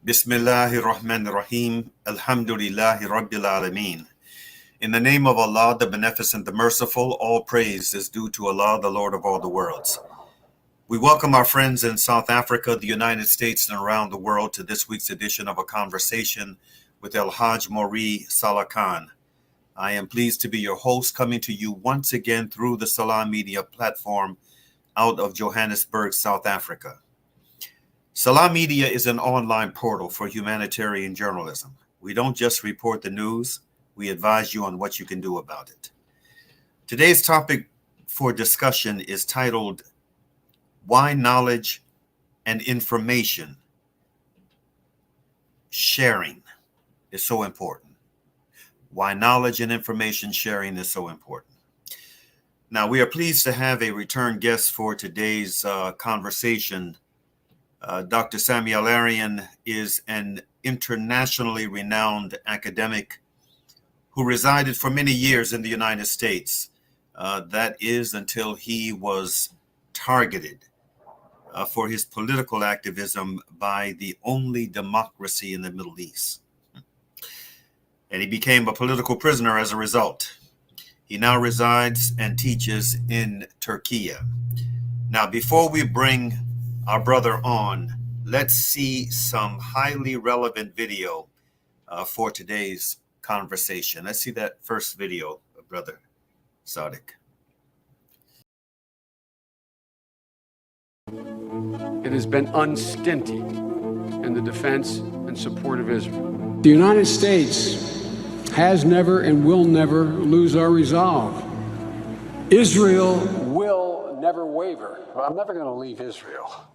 Bismillahir Rahmanir Rahim. Alhamdulillahi Rabbil Alameen. In the name of Allah, the Beneficent, the Merciful, all praise is due to Allah, the Lord of all the worlds. We welcome our friends in South Africa, the United States, and around the world to this week's edition of A Conversation with El-Hajj Mauri Saalakhan. I am pleased to be your host, coming to you once again through the Salam Media platform out of Johannesburg, South Africa. Salam Media is an online portal for humanitarian journalism. We don't just report the news, we advise you on what you can do about it. Today's topic for discussion is titled, Why Knowledge and Information Sharing is so important. Why knowledge and information sharing is so important. Now, we are pleased to have a return guest for today's conversation. Dr. Samuel Arian is an internationally renowned academic who resided for many years in the United States. That is until he was targeted for his political activism by the only democracy in the Middle East. And he became a political prisoner as a result. He now resides and teaches in Turkey. Now, before we bring our brother on, let's see some highly relevant video for today's conversation. Let's see that first video, Brother Sadiq. It has been unstinted in the defense and support of Israel. The United States has never and will never lose our resolve. Israel will never waver. I'm never going to leave Israel.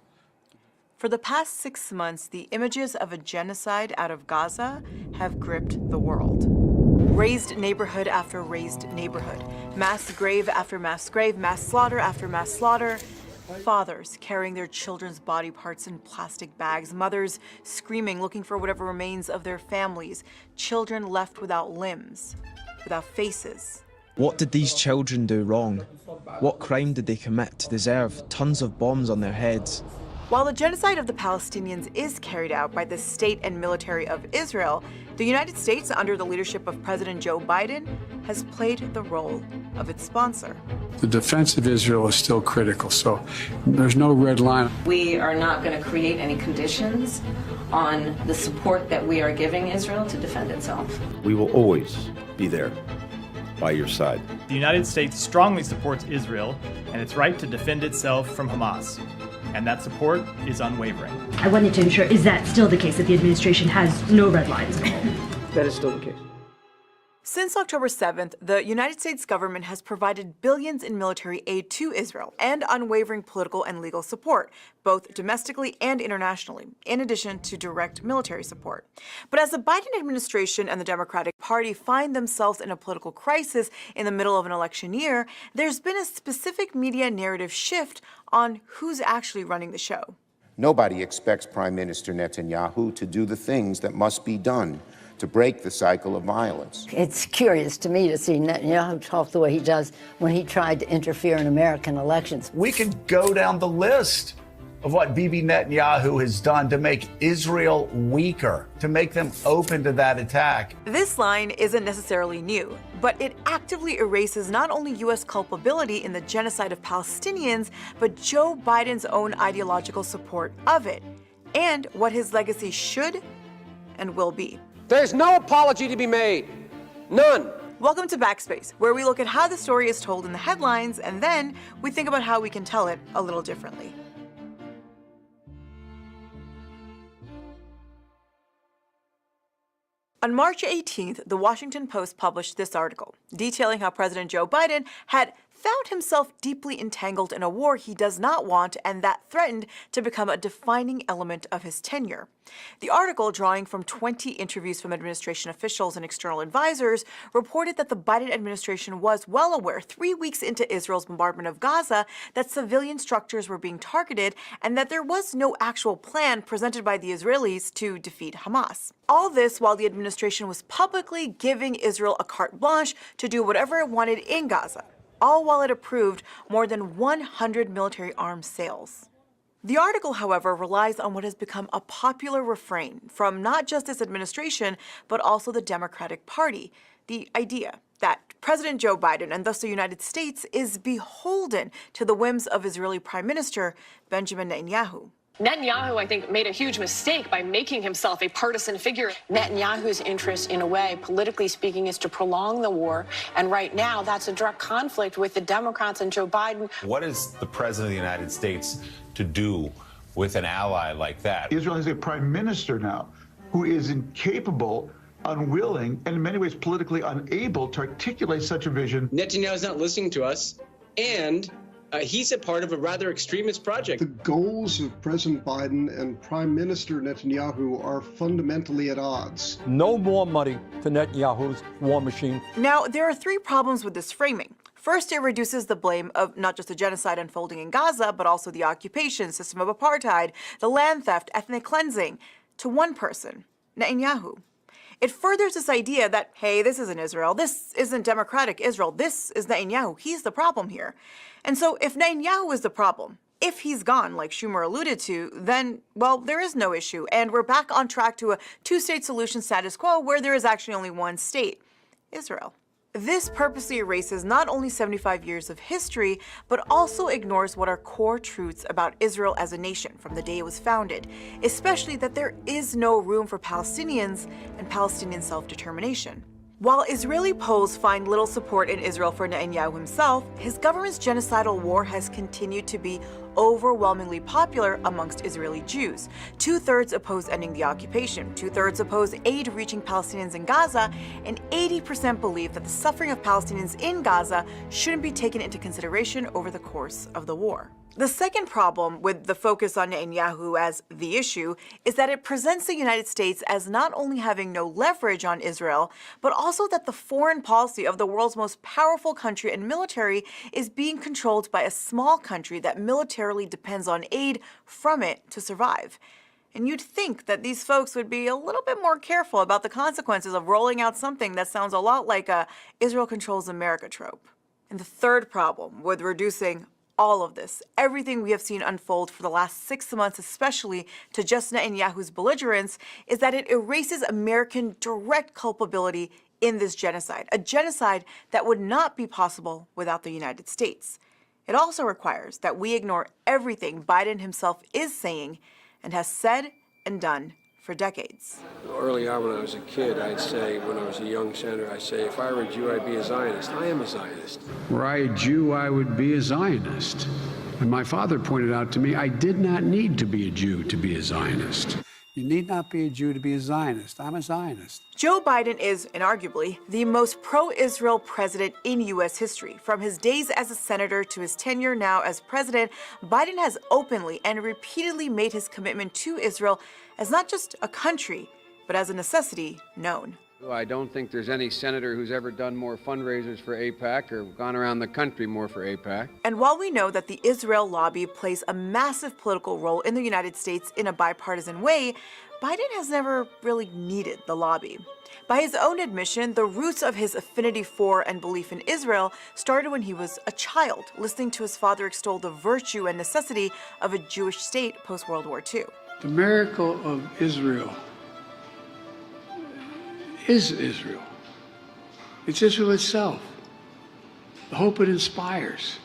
For the past 6 months, the images of a genocide out of Gaza have gripped the world. Razed neighborhood after razed neighborhood, mass grave after mass grave, mass slaughter after mass slaughter. Fathers carrying their children's body parts in plastic bags, mothers screaming, looking for whatever remains of their families, children left without limbs, without faces. What did these children do wrong? What crime did they commit to deserve tons of bombs on their heads? While the genocide of the Palestinians is carried out by the state and military of Israel, the United States, under the leadership of President Joe Biden, has played the role of its sponsor. The defense of Israel is still critical, so there's no red line. We are not going to create any conditions on the support that we are giving Israel to defend itself. We will always be there by your side. The United States strongly supports Israel and its right to defend itself from Hamas. And that support is unwavering. I wanted to ensure, is that still the case, that the administration has no red lines at all? That is still the case. Since October 7th, the United States government has provided billions in military aid to Israel and unwavering political and legal support, both domestically and internationally, in addition to direct military support. But as the Biden administration and the Democratic Party find themselves in a political crisis in the middle of an election year, there's been a specific media narrative shift on who's actually running the show. Nobody expects Prime Minister Netanyahu to do the things that must be done to break the cycle of violence. It's curious to me to see Netanyahu talk the way he does when he tried to interfere in American elections. We could go down the list of what Bibi Netanyahu has done to make Israel weaker, to make them open to that attack. This line isn't necessarily new, but it actively erases not only U.S. culpability in the genocide of Palestinians, but Joe Biden's own ideological support of it, and what his legacy should and will be. There's no apology to be made. None. Welcome to Backspace, where we look at how the story is told in the headlines, and then we think about how we can tell it a little differently. On March 18th, the Washington Post published this article, detailing how President Joe Biden had found himself deeply entangled in a war he does not want and that threatened to become a defining element of his tenure. The article, drawing from 20 interviews from administration officials and external advisors, reported that the Biden administration was well aware 3 weeks into Israel's bombardment of Gaza that civilian structures were being targeted and that there was no actual plan presented by the Israelis to defeat Hamas. All this while the administration was publicly giving Israel a carte blanche to do whatever it wanted in Gaza, all while it approved more than 100 military arms sales. The article, however, relies on what has become a popular refrain from not just this administration, but also the Democratic Party. The idea that President Joe Biden, and thus the United States, is beholden to the whims of Israeli Prime Minister Benjamin Netanyahu. Netanyahu, I think, made a huge mistake by making himself a partisan figure. Netanyahu's interest, in a way, politically speaking, is to prolong the war. And right now, that's a direct conflict with the Democrats and Joe Biden. What is the President of the United States to do with an ally like that? Israel has a prime minister now who is incapable, unwilling, and in many ways politically unable to articulate such a vision. Netanyahu's not listening to us, and he's a part of a rather extremist project. The goals of President Biden and Prime Minister Netanyahu are fundamentally at odds. No more money to Netanyahu's war machine. Now, there are three problems with this framing. First, it reduces the blame of not just the genocide unfolding in Gaza, but also the occupation, system of apartheid, the land theft, ethnic cleansing, to one person, Netanyahu. It furthers this idea that, hey, this isn't Israel, this isn't democratic Israel, this is Netanyahu, he's the problem here. And so if Netanyahu is the problem, if he's gone, like Schumer alluded to, then, well, there is no issue, and we're back on track to a two-state solution status quo where there is actually only one state, Israel. This purposely erases not only 75 years of history, but also ignores what are core truths about Israel as a nation from the day it was founded, especially that there is no room for Palestinians and Palestinian self-determination. While Israeli polls find little support in Israel for Netanyahu himself, his government's genocidal war has continued to be overwhelmingly popular amongst Israeli Jews. 2/3 oppose ending the occupation, 2/3 oppose aid reaching Palestinians in Gaza, and 80% believe that the suffering of Palestinians in Gaza shouldn't be taken into consideration over the course of the war. The second problem with the focus on Netanyahu as the issue is that it presents the United States as not only having no leverage on Israel, but also that the foreign policy of the world's most powerful country and military is being controlled by a small country that militarily depends on aid from it to survive. And you'd think that these folks would be a little bit more careful about the consequences of rolling out something that sounds a lot like a Israel controls America trope. And the third problem with reducing all of this, everything we have seen unfold for the last 6 months, especially to just Netanyahu's belligerence, is that it erases American direct culpability in this genocide, a genocide that would not be possible without the United States. It also requires that we ignore everything Biden himself is saying and has said and done for decades. Early on when I was a kid, I'd say, when I was a young senator, I'd say, if I were a Jew, I'd be a Zionist. I am a Zionist. Were I a Jew, I would be a Zionist. And my father pointed out to me, I did not need to be a Jew to be a Zionist. You need not be a Jew to be a Zionist. I'm a Zionist. Joe Biden is, inarguably, the most pro-Israel president in U.S. history. From his days as a senator to his tenure now as president, Biden has openly and repeatedly made his commitment to Israel as not just a country, but as a necessity known. I don't think there's any senator who's ever done more fundraisers for AIPAC or gone around the country more for AIPAC. And while we know that the Israel lobby plays a massive political role in the United States in a bipartisan way, Biden has never really needed the lobby. By his own admission, the roots of his affinity for and belief in Israel started when he was a child, listening to his father extol the virtue and necessity of a Jewish state post-World War II. The miracle of Israel is Israel. It's Israel itself. The hope it inspires.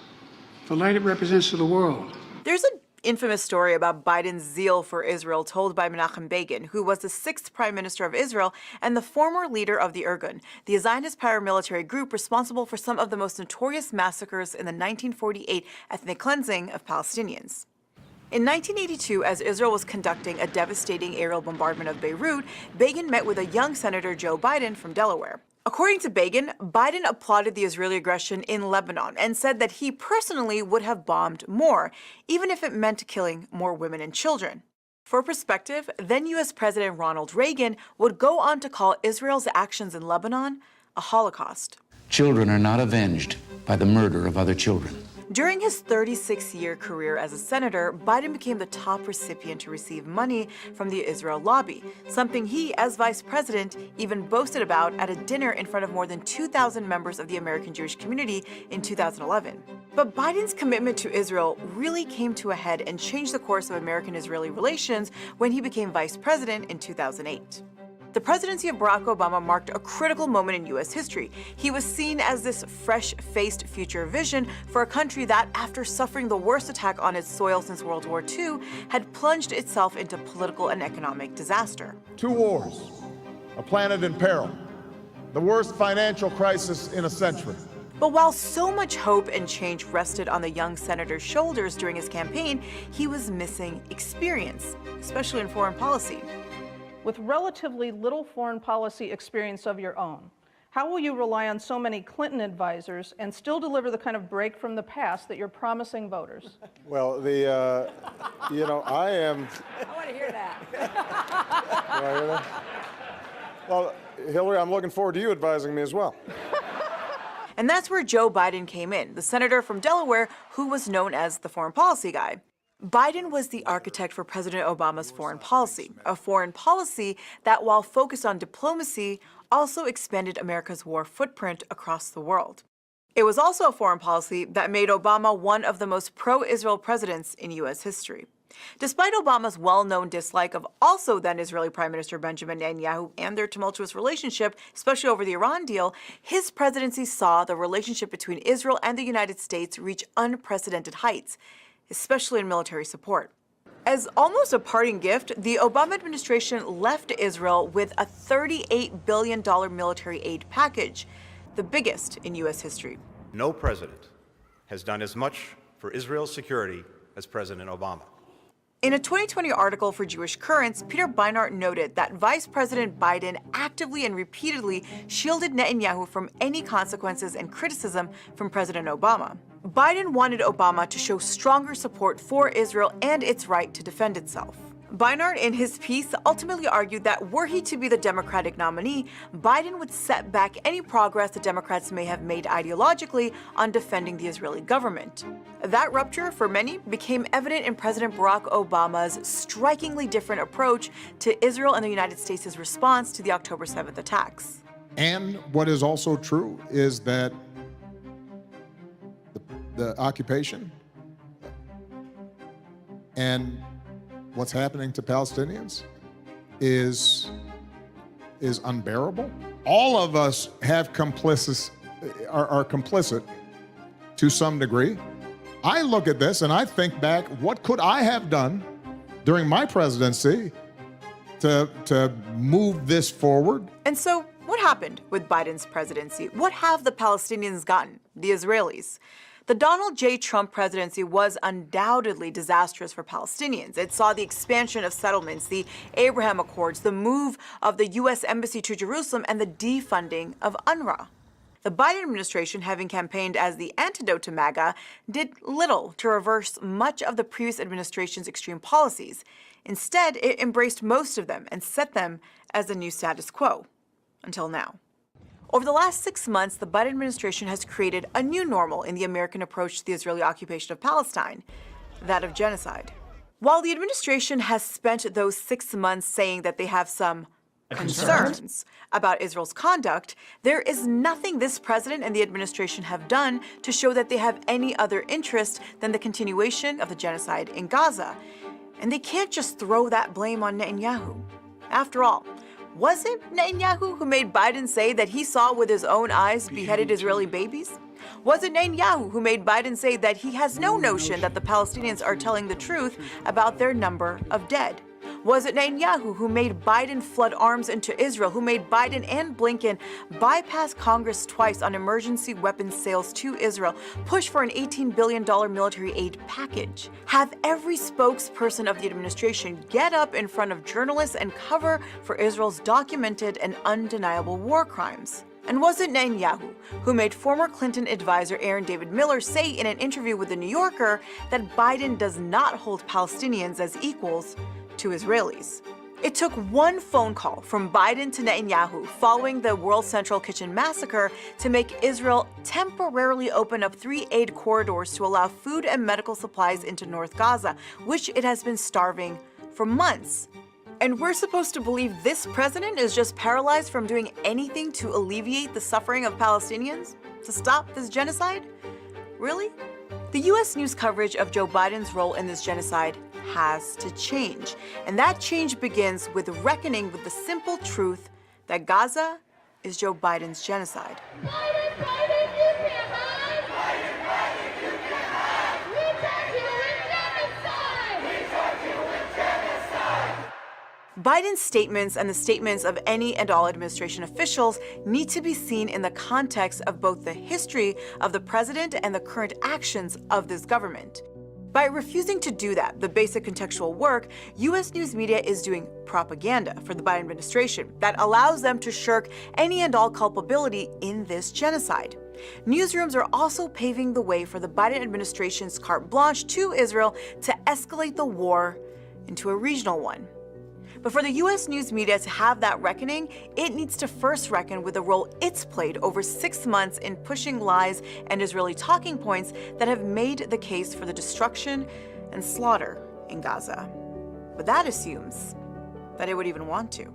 The light it represents to the world. There's an infamous story about Biden's zeal for Israel told by Menachem Begin, who was the 6th Prime Minister of Israel and the former leader of the Irgun, the Zionist paramilitary group responsible for some of the most notorious massacres in the 1948 ethnic cleansing of Palestinians. In 1982, as Israel was conducting a devastating aerial bombardment of Beirut, Begin met with a young Senator Joe Biden from Delaware. According to Begin, Biden applauded the Israeli aggression in Lebanon and said that he personally would have bombed more, even if it meant killing more women and children. For perspective, then U.S. President Ronald Reagan would go on to call Israel's actions in Lebanon a Holocaust. Children are not avenged by the murder of other children. During his 36-year career as a senator, Biden became the top recipient to receive money from the Israel lobby, something he, as vice president, even boasted about at a dinner in front of more than 2,000 members of the American Jewish community in 2011. But Biden's commitment to Israel really came to a head and changed the course of American-Israeli relations when he became vice president in 2008. The presidency of Barack Obama marked a critical moment in U.S. history. He was seen as this fresh-faced future vision for a country that, after suffering the worst attack on its soil since World War II, had plunged itself into political and economic disaster. 2 wars, a planet in peril, the worst financial crisis in a century. But while so much hope and change rested on the young senator's shoulders during his campaign, he was missing experience, especially in foreign policy. With relatively little foreign policy experience of your own, how will you rely on so many Clinton advisors and still deliver the kind of break from the past that you're promising voters? Well, I am... I want to hear that. Do I hear that? Well, Hillary, I'm looking forward to you advising me as well. And that's where Joe Biden came in, the senator from Delaware who was known as the foreign policy guy. Biden was the architect for President Obama's foreign policy, a foreign policy that, while focused on diplomacy, also expanded America's war footprint across the world. It was also a foreign policy that made Obama one of the most pro-Israel presidents in U.S. history. Despite Obama's well-known dislike of also then Israeli Prime Minister Benjamin Netanyahu and their tumultuous relationship, especially over the Iran deal, his presidency saw the relationship between Israel and the United States reach unprecedented heights, especially in military support. As almost a parting gift, the Obama administration left Israel with a $38 billion military aid package, the biggest in U.S. history. No president has done as much for Israel's security as President Obama. In a 2020 article for Jewish Currents, Peter Beinart noted that Vice President Biden actively and repeatedly shielded Netanyahu from any consequences and criticism from President Obama. Biden wanted Obama to show stronger support for Israel and its right to defend itself. Beinart, in his piece, ultimately argued that were he to be the Democratic nominee, Biden would set back any progress the Democrats may have made ideologically on defending the Israeli government. That rupture, for many, became evident in President Barack Obama's strikingly different approach to Israel and the United States' response to the October 7th attacks. And what is also true is that the occupation and what's happening to Palestinians is unbearable. All of us have are complicit to some degree. I look at this and I think back, what could I have done during my presidency to move this forward? And so, what happened with Biden's presidency? What have the Palestinians gotten, the Israelis? The Donald J. Trump presidency was undoubtedly disastrous for Palestinians. It saw the expansion of settlements, the Abraham Accords, the move of the U.S. Embassy to Jerusalem, and the defunding of UNRWA. The Biden administration, having campaigned as the antidote to MAGA, did little to reverse much of the previous administration's extreme policies. Instead, it embraced most of them and set them as the new status quo, until now. Over the last 6 months, the Biden administration has created a new normal in the American approach to the Israeli occupation of Palestine, that of genocide. While the administration has spent those 6 months saying that they have some concerns about Israel's conduct, there is nothing this president and the administration have done to show that they have any other interest than the continuation of the genocide in Gaza. And they can't just throw that blame on Netanyahu. After all, was it Netanyahu who made Biden say that he saw with his own eyes beheaded Israeli babies? Was it Netanyahu who made Biden say that he has no notion that the Palestinians are telling the truth about their number of dead? Was it Netanyahu who made Biden flood arms into Israel, who made Biden and Blinken bypass Congress twice on emergency weapons sales to Israel, push for an $18 billion military aid package, have every spokesperson of the administration get up in front of journalists and cover for Israel's documented and undeniable war crimes? And was it Netanyahu who made former Clinton advisor Aaron David Miller say in an interview with The New Yorker that Biden does not hold Palestinians as equals to Israelis? It took one phone call from Biden to Netanyahu following the World Central Kitchen massacre to make Israel temporarily open up 3 aid corridors to allow food and medical supplies into North Gaza, which it has been starving for months. And we're supposed to believe this president is just paralyzed from doing anything to alleviate the suffering of Palestinians? To stop this genocide? Really? The U.S. news coverage of Joe Biden's role in this genocide has to change. And that change begins with reckoning with the simple truth that Gaza is Joe Biden's genocide. Biden's statements and the statements of any and all administration officials need to be seen in the context of both the history of the president and the current actions of this government. By refusing to do that, the basic contextual work, U.S. news media is doing propaganda for the Biden administration that allows them to shirk any and all culpability in this genocide. Newsrooms are also paving the way for the Biden administration's carte blanche to Israel to escalate the war into a regional one. But for the U.S. news media to have that reckoning, it needs to first reckon with the role it's played over 6 months in pushing lies and Israeli talking points that have made the case for the destruction and slaughter in Gaza. But that assumes that it would even want to.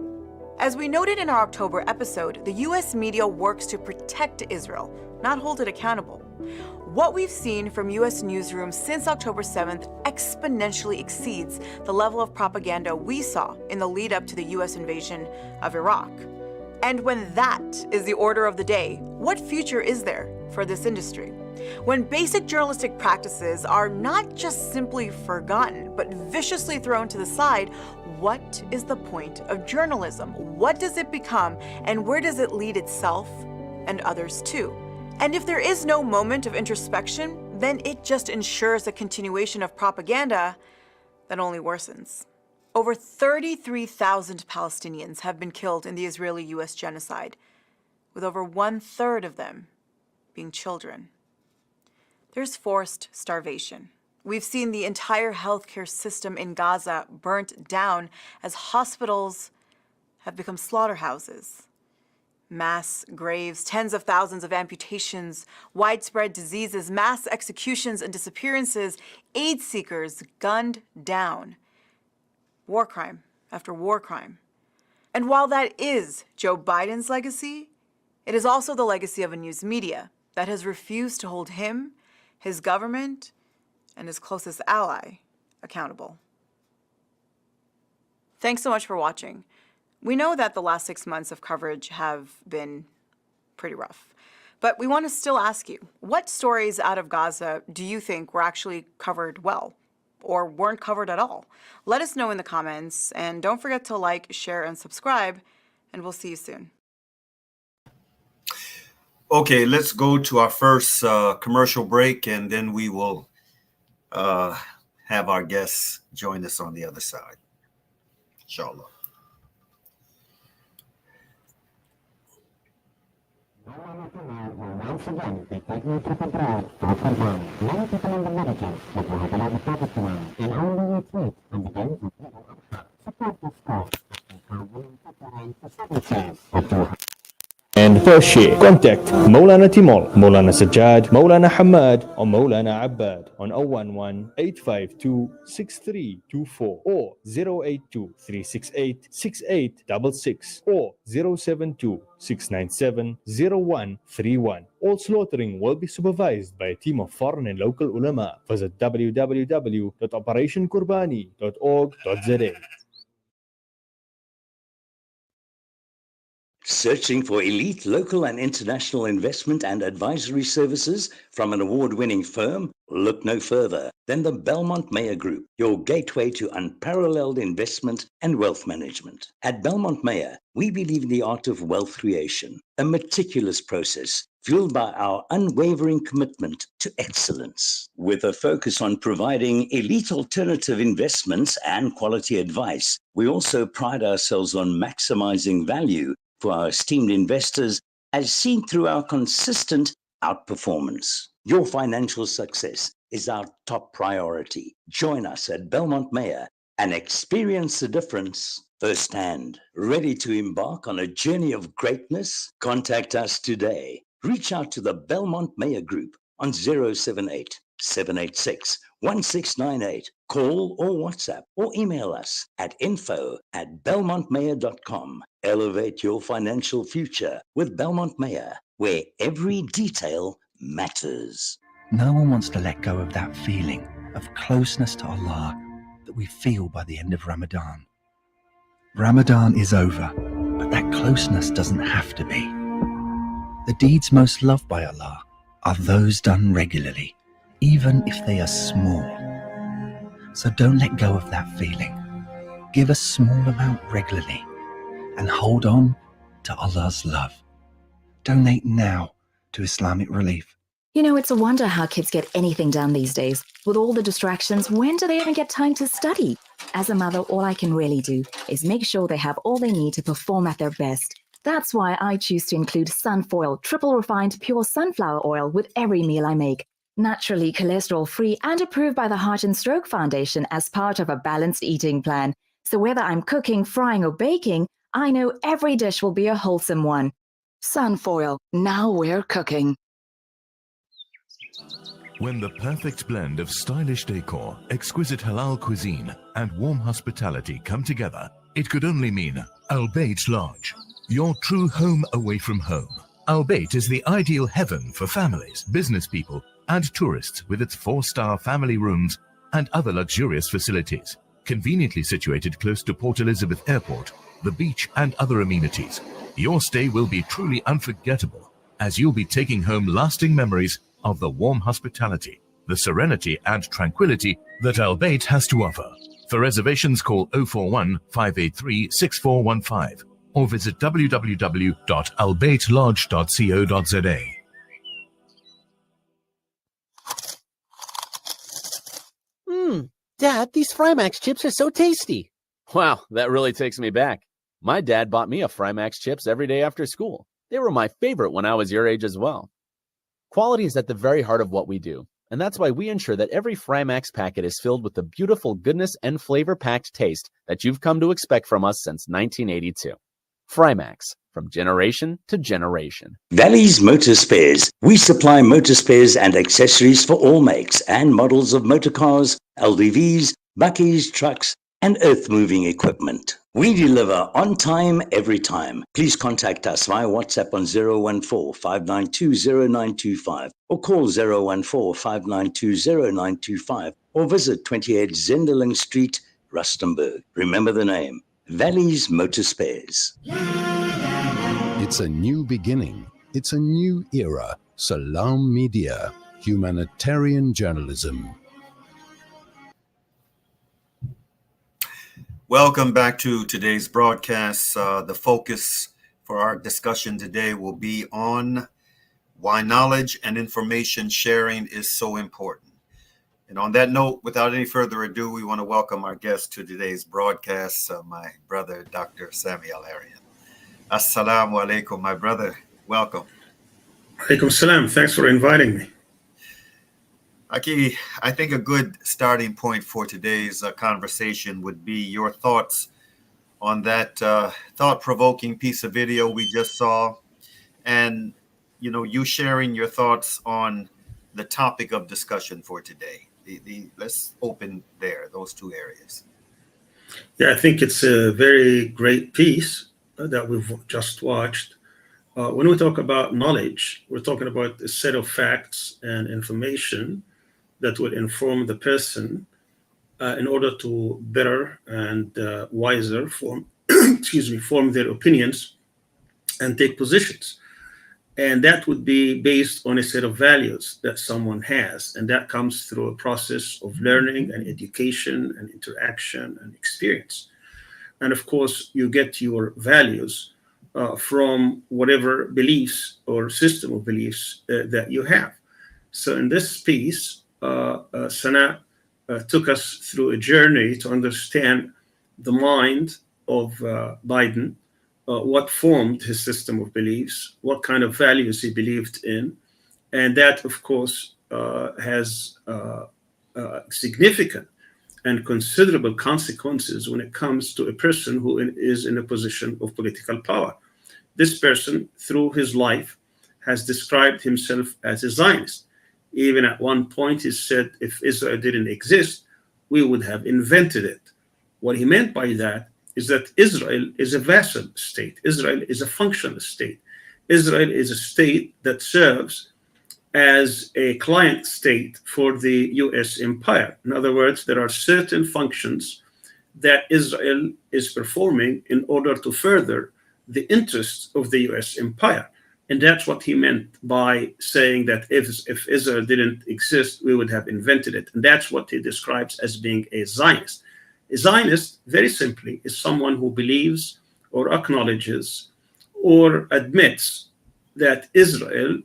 As we noted in our October episode, the U.S. media works to protect Israel, not hold it accountable. What we've seen from U.S. newsrooms since October 7th exponentially exceeds the level of propaganda we saw in the lead up to the U.S. invasion of Iraq. And when that is the order of the day, what future is there for this industry? When basic journalistic practices are not just simply forgotten, but viciously thrown to the side, what is the point of journalism? What does it become, and where does it lead itself and others to? And if there is no moment of introspection, then it just ensures a continuation of propaganda that only worsens. Over 33,000 Palestinians have been killed in the Israeli-U.S. genocide, with over 1/3 of them being children. There's forced starvation. We've seen the entire healthcare system in Gaza burnt down as hospitals have become slaughterhouses. Mass graves, tens of thousands of amputations, widespread diseases, mass executions and disappearances, aid seekers gunned down. War crime after war crime. And while that is Joe Biden's legacy, it is also the legacy of a news media that has refused to hold him, his government, and his closest ally accountable. Thanks so much for watching. We know that the last 6 months of coverage have been pretty rough, but we want to still ask you, what stories out of Gaza do you think were actually covered well or weren't covered at all? Let us know in the comments, and don't forget to like, share, and subscribe, and we'll see you soon. Okay, let's go to our first commercial break, and then we will have our guests join us on the other side. Inshallah. Once again, the pregnant trip abroad for Iran. Many people in the Americans look like a lot of Pakistan and only its weight and begin with El-Hajj. Support this cause. And for share, contact Maulana Timol, Maulana Sajjad, Maulana Hamad, or Maulana Abbad on 011-852-6324 or 082-368-6866 or 072-697-0131. All slaughtering will be supervised by a team of foreign and local ulama. Visit www.operationkurbani.org.za. Searching for elite local and international investment and advisory services from an award-winning firm? Look no further than the Belmont Mayer Group, your gateway to unparalleled investment and wealth management. At Belmont Mayer, we believe in the art of wealth creation, a meticulous process fueled by our unwavering commitment to excellence. With a focus on providing elite alternative investments and quality advice, we also pride ourselves on maximizing value for our esteemed investors, as seen through our consistent outperformance. Your financial success is our top priority. Join us at Belmont Mayer and experience the difference firsthand. Ready to embark on a journey of greatness? Contact us today. Reach out to the Belmont Mayor Group on 078 786 1698. Call or WhatsApp or email us at info@belmontmayor.com. Elevate your financial future with Belmont Mayor, where every detail matters. No one wants to let go of that feeling of closeness to Allah that we feel by the end of Ramadan. Ramadan is over, but that closeness doesn't have to be. The deeds most loved by Allah are those done regularly, even if they are small. So don't let go of that feeling. Give a small amount regularly and hold on to Allah's love. Donate now to Islamic Relief. You know, it's a wonder how kids get anything done these days. With all the distractions, when do they even get time to study? As a mother, all I can really do is make sure they have all they need to perform at their best. That's why I choose to include Sunfoil triple refined pure sunflower oil with every meal I make. Naturally cholesterol-free and approved by the Heart and Stroke Foundation as part of a balanced eating plan. So whether I'm cooking, frying, or baking, I know every dish will be a wholesome one. Sunfoil, now we're cooking. When the perfect blend of stylish decor, exquisite halal cuisine, and warm hospitality come together, it could only mean Al-Bayt Lodge, your true home away from home. Al-Bayt is the ideal heaven for families, business people, and tourists with its 4-star family rooms and other luxurious facilities. Conveniently situated close to Port Elizabeth Airport, the beach, and other amenities, your stay will be truly unforgettable as you'll be taking home lasting memories of the warm hospitality, the serenity and tranquility that Al-Bayt has to offer. For reservations, call 041 583 6415 or visit www.albaytlodge.co.za. Dad, these Frymax chips are so tasty. Wow, that really takes me back. My dad bought me a Frymax chips every day after school. They were my favorite when I was your age as well. Quality is at the very heart of what we do, and that's why we ensure that every Frymax packet is filled with the beautiful goodness and flavor-packed taste that you've come to expect from us since 1982. Frymax, from generation to generation. Valley's Motor Spares. We supply motor spares and accessories for all makes and models of motor cars, LDVs, buckies, trucks, and earth-moving equipment. We deliver on time, every time. Please contact us via WhatsApp on 014-592-0925 or call 014-592-0925 or visit 28 Zenderling Street, Rustenburg. Remember the name, Valley's Motor Spares. It's a new beginning. It's a new era. Salam Media, humanitarian journalism. Welcome back to today's broadcast. The focus for our discussion today will be on why knowledge and information sharing is so important. And on that note, without any further ado, we want to welcome our guest to today's broadcast, my brother, Dr. Samuel Arian. Assalamu alaikum, my brother. Welcome. Alaikum salam. Thanks for inviting me. Aki, I think a good starting point for today's conversation would be your thoughts on that thought-provoking piece of video we just saw, and you sharing your thoughts on the topic of discussion for today. Let's open there, those two areas. Yeah, I think it's a very great piece that we've just watched. When we talk about knowledge, we're talking about a set of facts and information that would inform the person in order to better and wiser form their opinions and take positions. And that would be based on a set of values that someone has. And that comes through a process of learning and education and interaction and experience. And of course, you get your values from whatever beliefs or system of beliefs that you have. So in this piece, Sana took us through a journey to understand the mind of Biden, what formed his system of beliefs, what kind of values he believed in. And that, of course, has significant and considerable consequences when it comes to a person who is in a position of political power. This person, through his life, has described himself as a Zionist. Even at one point, he said, if Israel didn't exist, we would have invented it. What he meant by that is that Israel is a vassal state. Israel is a functional state. Israel is a state that serves as a client state for the US empire. In other words, there are certain functions that Israel is performing in order to further the interests of the US empire. And that's what he meant by saying that if Israel didn't exist, we would have invented it. And that's what he describes as being a Zionist. A Zionist, very simply, is someone who believes or acknowledges or admits that Israel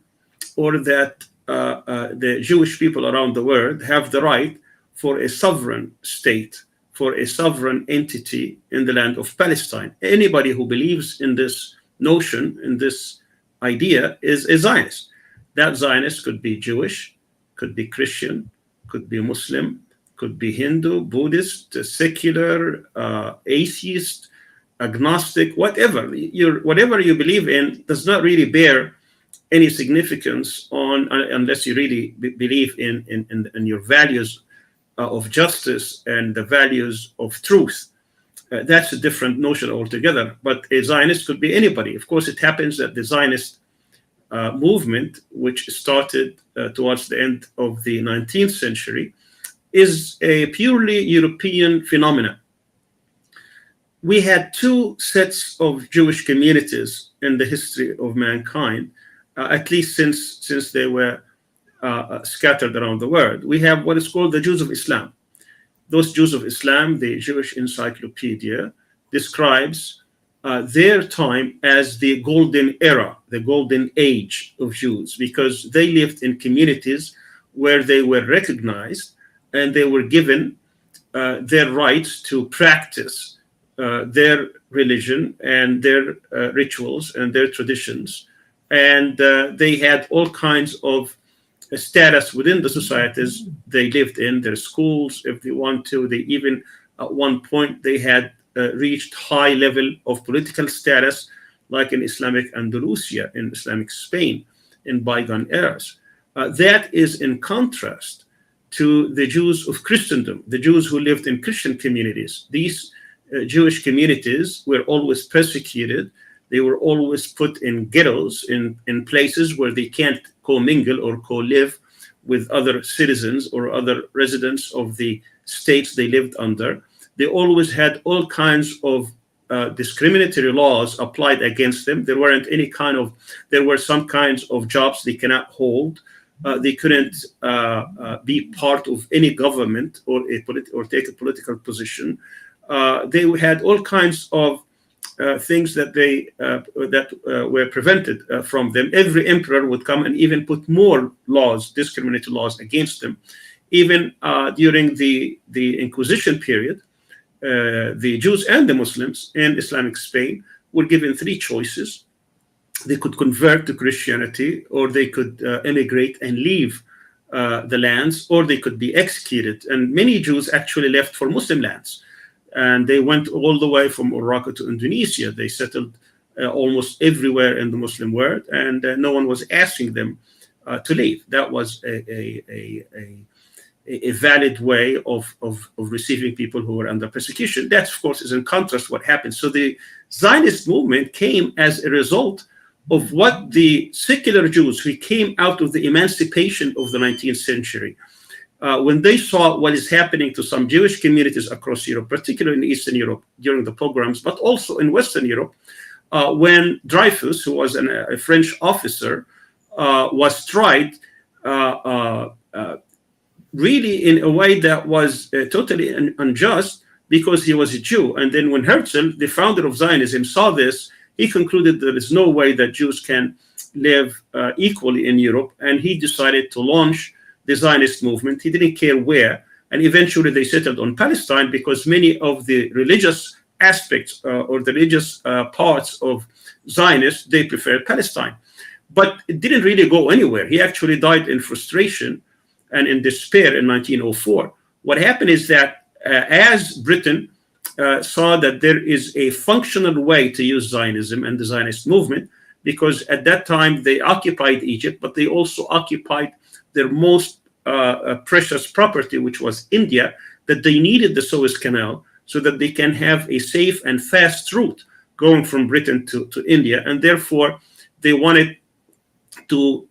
or that the Jewish people around the world have the right for a sovereign state, for a sovereign entity in the land of Palestine. Anybody who believes in this notion, in this idea, is a Zionist. That Zionist could be Jewish, could be Christian, could be Muslim, could be Hindu, Buddhist, secular, atheist, agnostic, whatever. Whatever you believe in does not really bear any significance unless you really believe in your values of justice and the values of truth. That's a different notion altogether. But a Zionist could be anybody. Of course, it happens that the Zionist movement, which started towards the end of the 19th century, is a purely European phenomenon. We had two sets of Jewish communities in the history of mankind, at least since they were scattered around the world. We have what is called the Jews of Islam. Those Jews of Islam, the Jewish Encyclopedia describes their time as the golden era, the golden age of Jews, because they lived in communities where they were recognized and they were given their rights to practice their religion and their rituals and their traditions. And they had all kinds of status within the societies they lived in, their schools, if they want to. They even, at one point, they had reached high level of political status, like in Islamic Andalusia, in Islamic Spain, in bygone eras. That is in contrast to the Jews of Christendom, the Jews who lived in Christian communities. These Jewish communities were always persecuted. They were always put in ghettos, in places where they can't commingle or co-live with other citizens or other residents of the states they lived under. They always had all kinds of discriminatory laws applied against them. There were some kinds of jobs they cannot hold. They couldn't be part of any government or take a political position. They had all kinds of things that were prevented from them. Every emperor would come and even put more laws, discriminatory laws against them. Even during the Inquisition period, the Jews and the Muslims in Islamic Spain were given three choices. They could convert to Christianity, or they could emigrate and leave the lands, or they could be executed. And many Jews actually left for Muslim lands. And they went all the way from Morocco to Indonesia. They settled almost everywhere in the Muslim world, and no one was asking them to leave. That was a valid way of receiving people who were under persecution. That, of course, is in contrast to what happened. So the Zionist movement came as a result of what the secular Jews who came out of the emancipation of the 19th century, when they saw what is happening to some Jewish communities across Europe, particularly in Eastern Europe during the pogroms, but also in Western Europe, when Dreyfus, who was a French officer, was tried really in a way that was totally unjust because he was a Jew. And then when Herzl, the founder of Zionism, saw this, he concluded there is no way that Jews can live equally in Europe, and he decided to launch the Zionist movement. He didn't care where, and eventually they settled on Palestine because many of the religious aspects or the religious parts of Zionists, they preferred Palestine. But it didn't really go anywhere. He actually died in frustration and in despair in 1904. What happened is that as Britain saw that there is a functional way to use Zionism and the Zionist movement, because at that time they occupied Egypt, but they also occupied their most precious property, which was India, that they needed the Suez Canal so that they can have a safe and fast route going from Britain to India. And therefore, they wanted to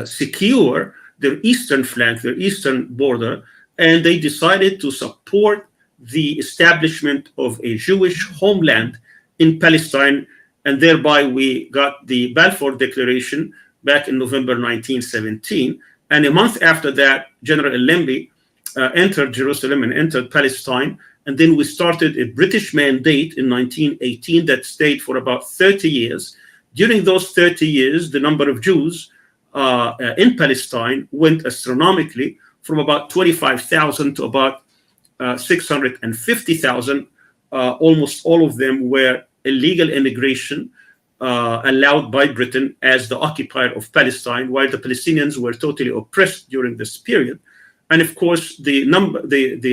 secure their eastern flank, their eastern border, and they decided to support the establishment of a Jewish homeland in Palestine, and thereby we got the Balfour Declaration back in November 1917. And a month after that, General Allenby entered Jerusalem and entered Palestine, and then we started a British mandate in 1918 that stayed for about 30 years. During those 30 years, the number of Jews in Palestine went astronomically from about 25,000 to about 650,000. Almost all of them were illegal immigration allowed by Britain as the occupier of Palestine, while the Palestinians were totally oppressed during this period. And of course, the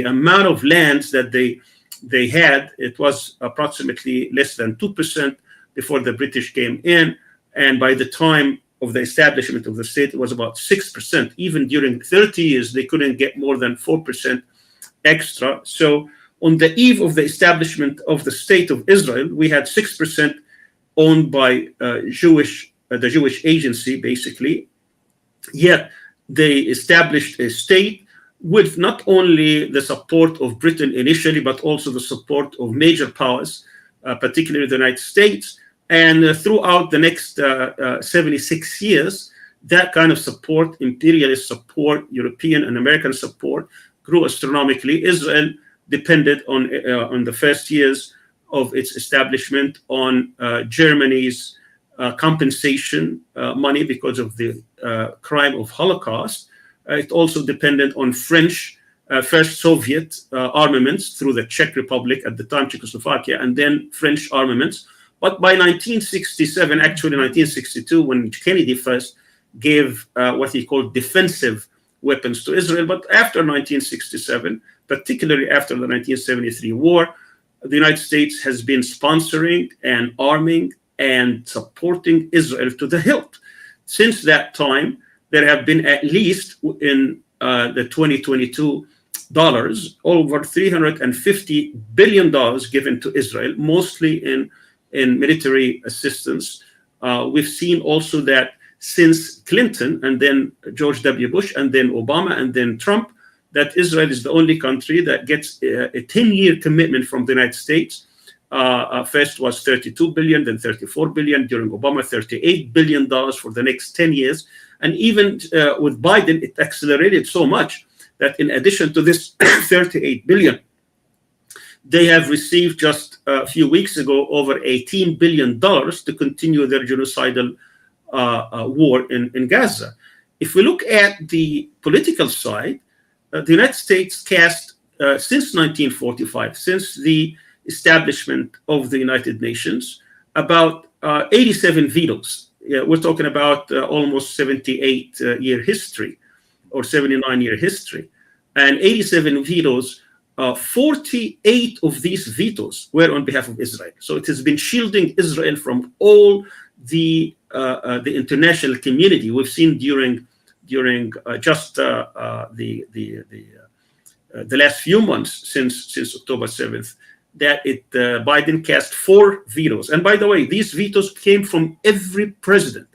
amount of lands that they had, it was approximately less than 2% before the British came in. And by the time of the establishment of the state, it was about 6%. Even during 30 years, they couldn't get more than 4% extra. So on the eve of the establishment of the state of Israel, we had 6% owned by the Jewish agency, basically. Yet they established a state with not only the support of Britain initially, but also the support of major powers, particularly the United States. And throughout the next 76 years, that kind of support, imperialist support, European and American support, grew astronomically. Israel depended on the first years of its establishment on Germany's compensation money because of the crime of Holocaust. It also depended on French, first Soviet armaments through the Czech Republic, at the time Czechoslovakia, and then French armaments. But by 1967, actually 1962, when Kennedy first gave what he called defensive weapons to Israel, but after 1967, particularly after the 1973 war, the United States has been sponsoring and arming and supporting Israel to the hilt. Since that time, there have been at least in the 2022 dollars, over $350 billion given to Israel, mostly in military assistance. We've seen also that since Clinton and then George W. Bush and then Obama and then Trump, that Israel is the only country that gets a 10-year commitment from the United States. First was $32 billion, then $34 billion. During Obama, $38 billion for the next 10 years. And even with Biden, it accelerated so much that in addition to this $38 billion, they have received just a few weeks ago over $18 billion to continue their genocidal war in Gaza. If we look at the political side, the United States cast, since 1945, since the establishment of the United Nations, about 87 vetoes. We're talking about almost 78-year history or 79-year history. And 87 vetoes, 48 of these vetoes were on behalf of Israel. So it has been shielding Israel from all the international community. We've seen during just the last few months since October 7th that Biden cast 4 vetoes. And by the way, these vetoes came from every president,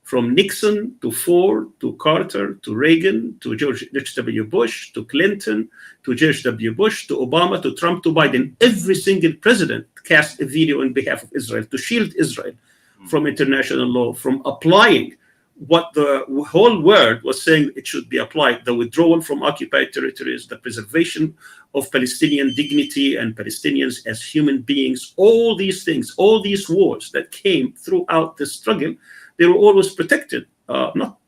from Nixon to Ford to Carter to Reagan to George W. Bush to Clinton to George W. Bush to Obama to Trump to Biden. Every single president cast a veto on behalf of Israel to shield Israel from international law, from applying what the whole world was saying it should be applied: the withdrawal from occupied territories, the preservation of Palestinian dignity and Palestinians as human beings. All these things, all these wars that came throughout the struggle, they were always protected, not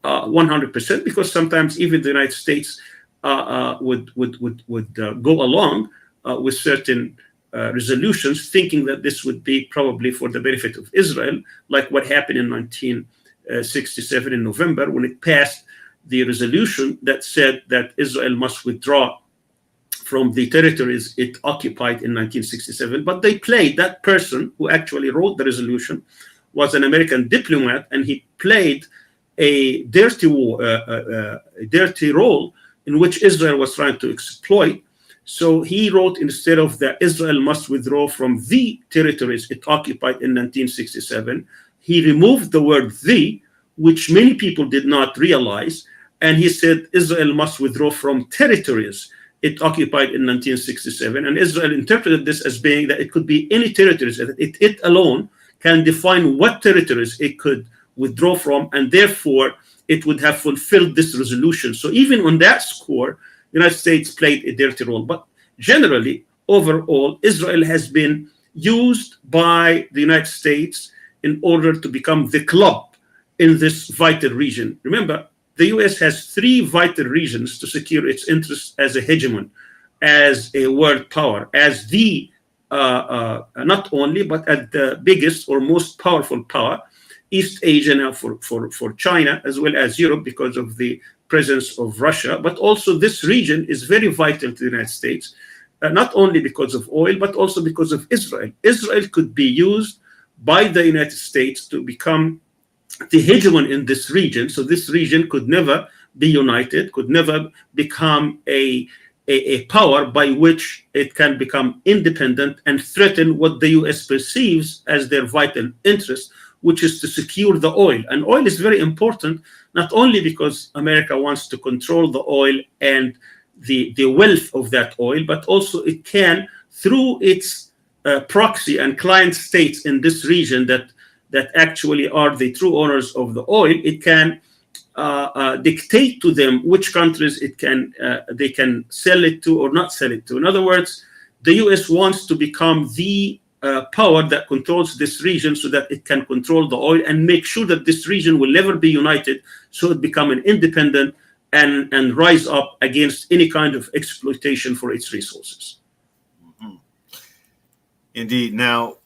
100%, because sometimes even the United States would go along with certain resolutions, thinking that this would be probably for the benefit of Israel, like what happened in 1967 in November, when it passed the resolution that said that Israel must withdraw from the territories it occupied in 1967. But they played, that person who actually wrote the resolution was an American diplomat, and he played a dirty role in which Israel was trying to exploit. So he wrote, instead of that Israel must withdraw from the territories it occupied in 1967, he removed the word the, which many people did not realize, and he said Israel must withdraw from territories it occupied in 1967. And Israel interpreted this as being that it could be any territories, that it alone can define what territories it could withdraw from, and therefore it would have fulfilled this resolution. So even on that score, the United States played a dirty role. But generally, overall, Israel has been used by the United States in order to become the club in this vital region. Remember, the US has 3 vital regions to secure its interests as a hegemon, as a world power, as the, not only, but at the biggest or most powerful power. East Asia now for China, as well as Europe because of the presence of Russia. But also this region is very vital to the United States, not only because of oil, but also because of Israel. Israel could be used by the United States to become the hegemon in this region. So this region could never be united, could never become a power by which it can become independent and threaten what the US perceives as their vital interest, which is to secure the oil. And oil is very important, not only because America wants to control the oil and the wealth of that oil, but also it can, through its proxy and client states in this region that actually are the true owners of the oil, it can dictate to them which countries they can sell it to or not sell it to. In other words, the US wants to become the power that controls this region so that it can control the oil and make sure that this region will never be united, so it become an independent and rise up against any kind of exploitation for its resources. Mm-hmm. Indeed. Now,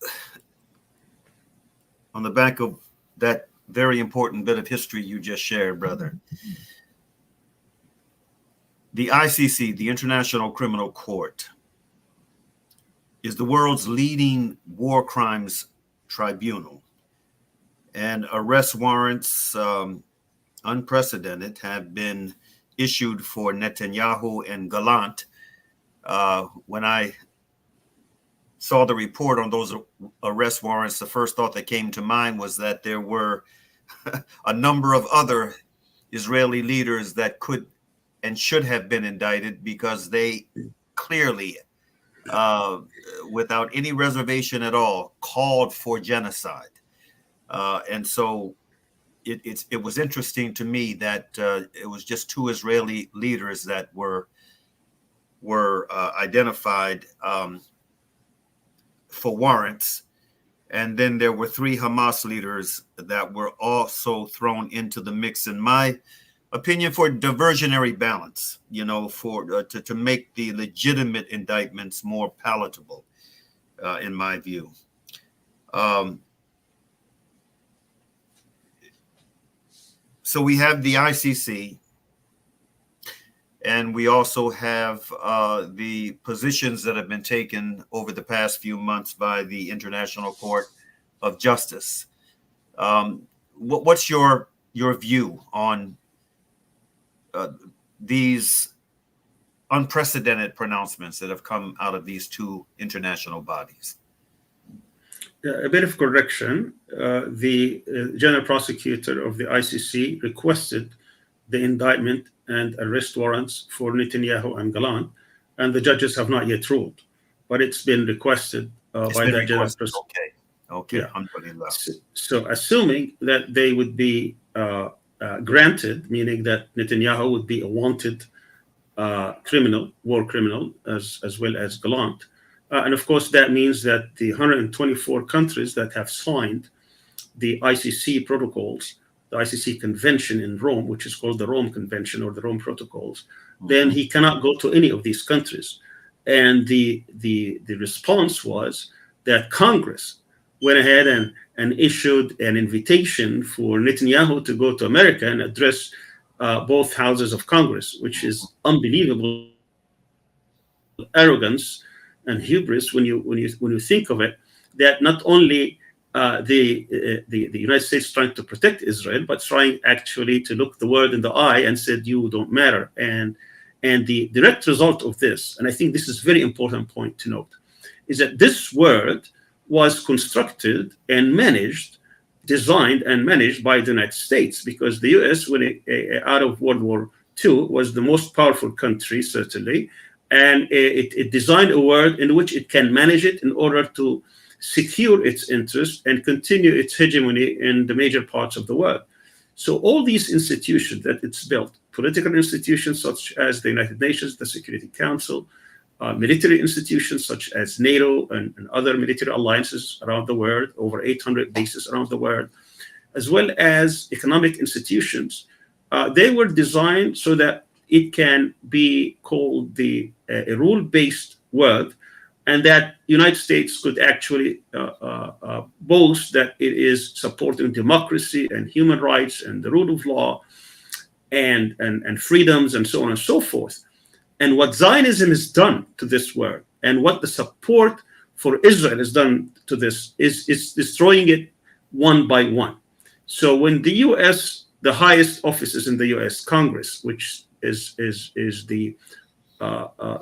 on the back of that very important bit of history you just shared, brother, the ICC, the International Criminal Court, is the world's leading war crimes tribunal, and arrest warrants, unprecedented, have been issued for Netanyahu and Gallant. When I saw the report on those arrest warrants, the first thought that came to mind was that there were a number of other Israeli leaders that could and should have been indicted because they clearly, without any reservation at all, called for genocide. And so it was interesting to me that it was just 2 Israeli leaders that were identified for warrants. And then there were 3 Hamas leaders that were also thrown into the mix, in my opinion, for diversionary balance, to make the legitimate indictments more palatable, in my view. So we have the ICC, and we also have the positions that have been taken over the past few months by the International Court of Justice. What's your view on these unprecedented pronouncements that have come out of these 2 international bodies? A bit of correction. The general prosecutor of the ICC requested the indictment and arrest warrants for Netanyahu and Gallant, and the judges have not yet ruled, but it's been requested by the general prosecutor. Okay. Yeah. So assuming that they would be granted, meaning that Netanyahu would be a wanted criminal, war criminal, as well as Gallant. And of course, that means that the 124 countries that have signed the ICC protocols, the ICC convention in Rome, which is called the Rome Convention or the Rome Protocols, then he cannot go to any of these countries. And the response was that Congress went ahead and issued an invitation for Netanyahu to go to America and address both houses of Congress, which is unbelievable. arrogance and hubris when you think of it, that not only the United States trying to protect Israel, but trying actually to look the world in the eye and said, you don't matter. And the direct result of this, and I think this is a very important point to note, is that this world was constructed and managed, designed and managed by the United States, because the US, when out of World War II, was the most powerful country, certainly, and it designed a world in which it can manage it in order to secure its interests and continue its hegemony in the major parts of the world. So all these institutions that it's built, political institutions such as the United Nations, the Security Council, military institutions such as NATO and other military alliances around the world, over 800 bases around the world, as well as economic institutions, they were designed so that it can be called a rule-based world, and that United States could actually boast that it is supporting democracy and human rights and the rule of law and freedoms and so on and so forth. And what Zionism has done to this world, and what the support for Israel has done to this, is destroying it one by one. So when the U.S., the highest offices in the U.S. Congress, which is the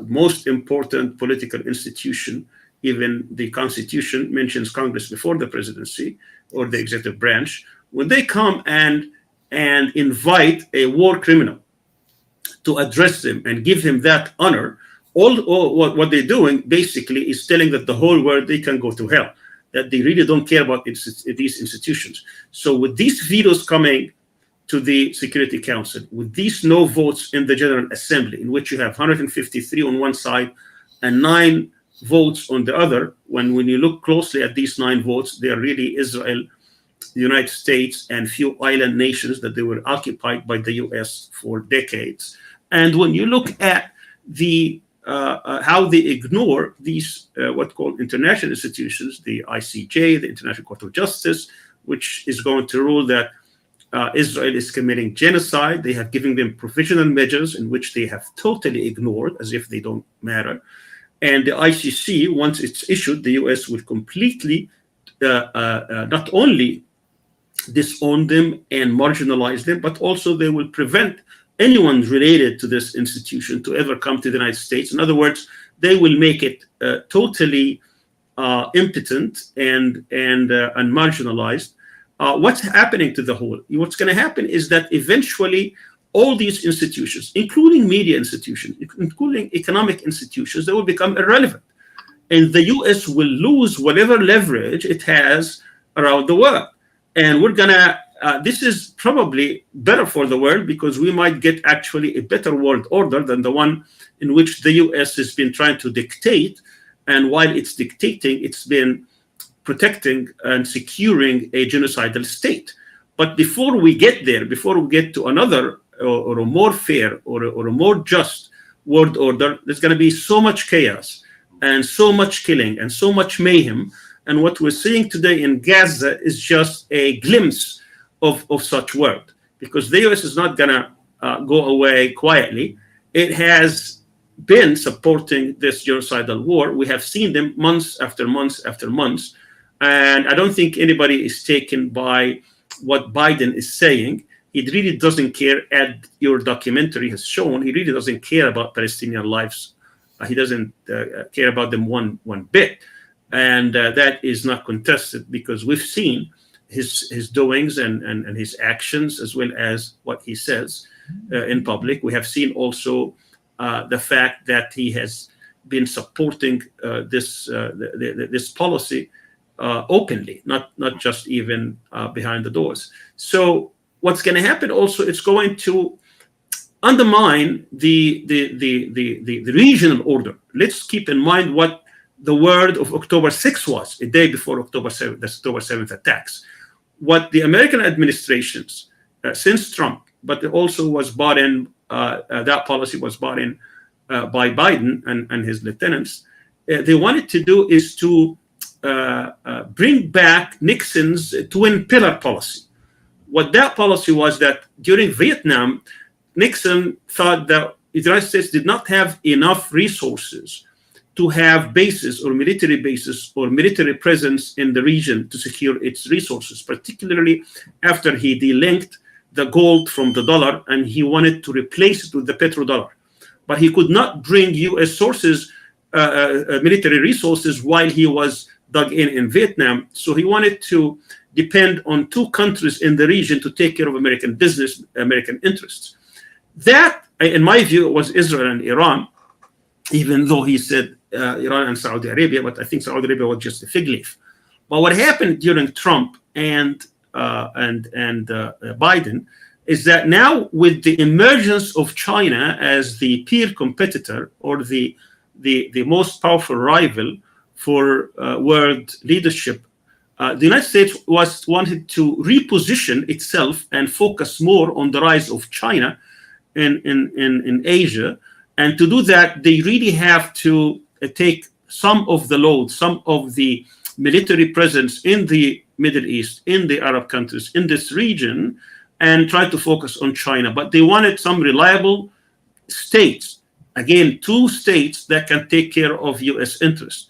most important political institution, even the Constitution mentions Congress before the presidency or the executive branch, when they come and invite a war criminal to address them and give him that honor, all what they're doing basically is telling that the whole world, they can go to hell, that they really don't care about these institutions. So with these vetoes coming to the Security Council, with these no votes in the General Assembly, in which you have 153 on one side and 9 votes on the other, when you look closely at these 9 votes, they are really Israel, the United States, and few island nations that they were occupied by the US for decades. And when you look at the how they ignore these what called international institutions, the ICJ, the International Court of Justice, which is going to rule that Israel is committing genocide. They have given them provisional measures in which they have totally ignored, as if they don't matter. And the ICC, once it's issued, the US will completely not only disown them and marginalize them, but also they will prevent anyone related to this institution to ever come to the United States. In other words, they will make it totally impotent and marginalized. What's happening to the whole? What's going to happen is that eventually all these institutions, including media institutions, including economic institutions, they will become irrelevant. And the US will lose whatever leverage it has around the world. And we're going to, this is probably better for the world, because we might get actually a better world order than the one in which the US has been trying to dictate. And while it's dictating, it's been protecting and securing a genocidal state. But before we get there, before we get to another or a more fair or a more just world order, there's going to be so much chaos and so much killing and so much mayhem. And what we're seeing today in Gaza is just a glimpse of such world, because the US is not going to go away quietly. It has been supporting this genocidal war. We have seen them months after months after months. And I don't think anybody is taken by what Biden is saying. He really doesn't care, as your documentary has shown. He really doesn't care about Palestinian lives. He doesn't care about them one bit. And that is not contested, because we've seen his doings and his actions, as well as what he says in public. We have seen also the fact that he has been supporting this policy openly, not just even behind the doors. So what's going to happen also, it's going to undermine the regional order. Let's keep in mind what the word of October 6th was, a day before October 7th, the October 7th attacks. What the American administrations, since Trump, but it also was bought in, that policy was bought in by Biden and his lieutenants, they wanted to do is to bring back Nixon's twin pillar policy. What that policy was, that during Vietnam, Nixon thought that the United States did not have enough resources to have bases or military presence in the region to secure its resources, particularly after he delinked the gold from the dollar and he wanted to replace it with the petrodollar. But he could not bring U.S. sources, military resources, while he was dug in Vietnam. So he wanted to depend on two countries in the region to take care of American business, American interests. That, in my view, was Israel and Iran, even though he said Iran and Saudi Arabia, but I think Saudi Arabia was just a fig leaf. But what happened during Trump and Biden is that now, with the emergence of China as the peer competitor or the most powerful rival for world leadership, the United States wanted to reposition itself and focus more on the rise of China in Asia. And to do that, they really have to take some of the load, some of the military presence in the Middle East, in the Arab countries, in this region, and try to focus on China. But they wanted some reliable states, again, two states that can take care of U.S. interests.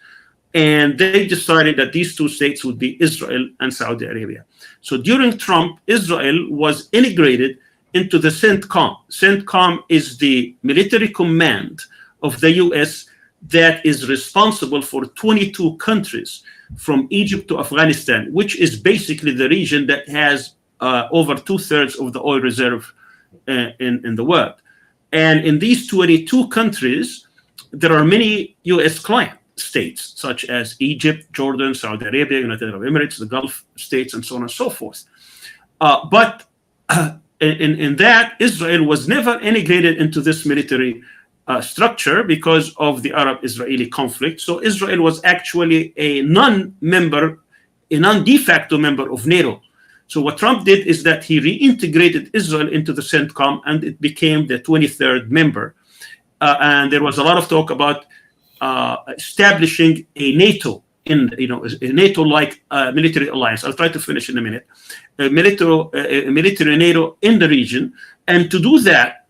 And they decided that these two states would be Israel and Saudi Arabia. So during Trump, Israel was integrated into the CENTCOM. CENTCOM is the military command of the U.S. that is responsible for 22 countries from Egypt to Afghanistan, which is basically the region that has over 2/3 of the oil reserve in the world. And in these 22 countries, there are many U.S. client states, such as Egypt, Jordan, Saudi Arabia, United Arab Emirates, the Gulf states, and so on and so forth. But in that, Israel was never integrated into this military structure because of the Arab-Israeli conflict. So Israel was actually a non-member, a non-de facto member of NATO. So what Trump did is that he reintegrated Israel into the CENTCOM, and it became the 23rd member. And there was a lot of talk about establishing a NATO, a NATO-like military alliance. I'll try to finish in a minute. A military NATO in the region, and to do that,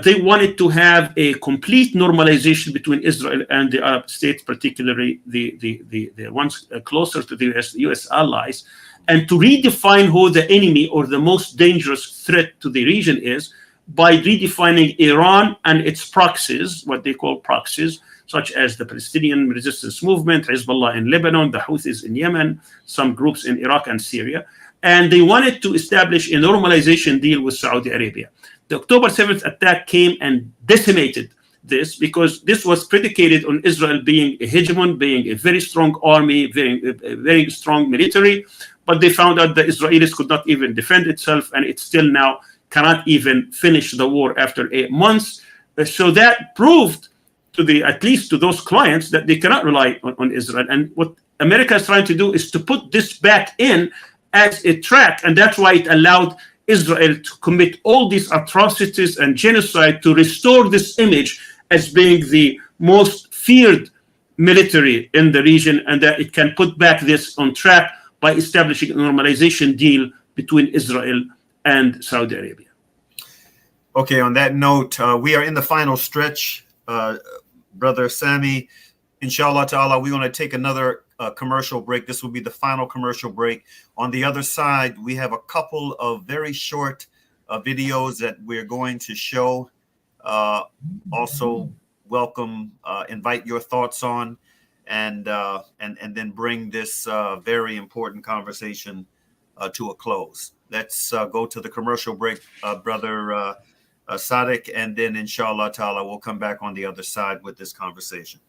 they wanted to have a complete normalization between Israel and the Arab states, particularly the ones closer to the U.S. allies, and to redefine who the enemy or the most dangerous threat to the region is by redefining Iran and its proxies, what they call proxies, such as the Palestinian resistance movement, Hezbollah in Lebanon, the Houthis in Yemen, some groups in Iraq and Syria. And they wanted to establish a normalization deal with Saudi Arabia. The October 7th attack came and decimated this, because this was predicated on Israel being a hegemon, being a very strong army, very strong military. But they found out the Israelis could not even defend itself, and it still now cannot even finish the war after 8 months. So that proved at least to those clients that they cannot rely on Israel. And what America is trying to do is to put this back in as a track. And that's why it allowed Israel to commit all these atrocities and genocide to restore this image as being the most feared military in the region, and that it can put back this on track by establishing a normalization deal between Israel and Saudi Arabia. Okay, on that note, we are in the final stretch. Brother Sami, inshallah ta'ala, we're going to take another commercial break. This will be the final commercial break. On the other side, we have a couple of very short videos that we're going to show. Also, invite your thoughts on, and then bring this very important conversation to a close. Let's go to the commercial break, Brother Sadiq, and then inshallah ta'ala we'll come back on the other side with this conversation.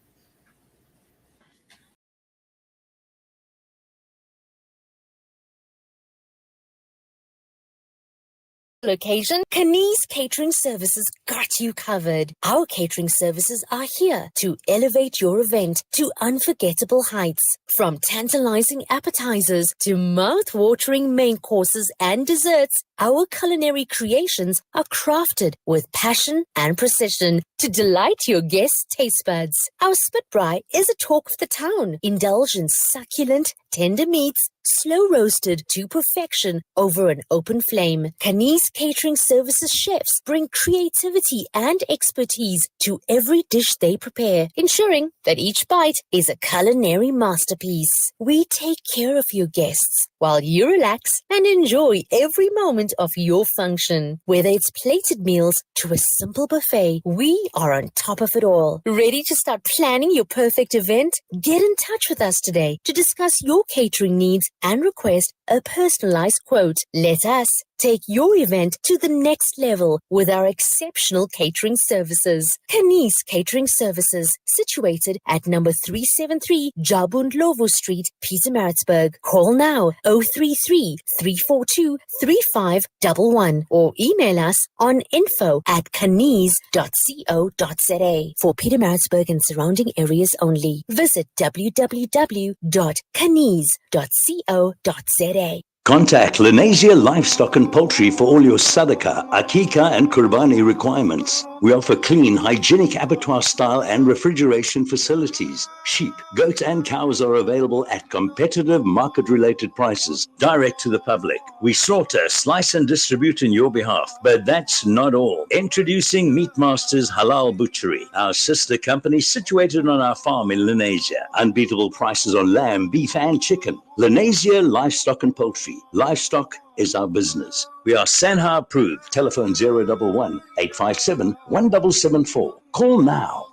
Location, Kani's Catering Services got you covered. Our catering services are here to elevate your event to unforgettable heights. From tantalizing appetizers to mouth-watering main courses and desserts, our culinary creations are crafted with passion and precision to delight your guests' taste buds. Our spit braai is a talk of the town. Indulge in succulent, tender meats, slow roasted to perfection over an open flame. Kaniz Catering Services chefs bring creativity and expertise to every dish they prepare, ensuring that each bite is a culinary masterpiece. We take care of your guests while you relax and enjoy every moment of your function. Whether it's plated meals to a simple buffet, we are on top of it all. Ready to start planning your perfect event? Get in touch with us today to discuss your catering needs and request a personalized quote. Let us take your event to the next level with our exceptional catering services. Kaniz Catering Services, situated at number 373 Jabundlovo Street, Pietermaritzburg. Call now 033 342 3511 or email us on info@kaniz.co.za. For Pietermaritzburg and surrounding areas only, visit www.kaniz.co.za. Contact Lenasia Livestock and Poultry for all your Sadaka, Akika and Qurbani requirements. We offer clean, hygienic abattoir style and refrigeration facilities. Sheep, goats and cows are available at competitive market-related prices, direct to the public. We slaughter, slice and distribute in your behalf. But that's not all. Introducing Meat Masters Halal Butchery, our sister company situated on our farm in Lenasia. Unbeatable prices on lamb, beef and chicken. Lenasia Livestock and Poultry. Livestock is our business. We are Sanha approved. Telephone 011 857 1774. Call now.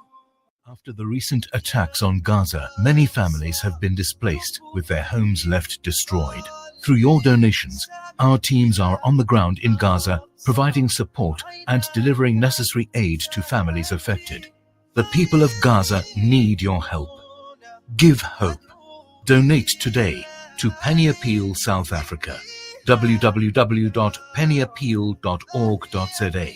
After the recent attacks on Gaza, many families have been displaced with their homes left destroyed. Through your donations, our teams are on the ground in Gaza, providing support and delivering necessary aid to families affected. The people of Gaza need your help. Give hope. Donate today to Penny Appeal South Africa. www.pennyappeal.org.za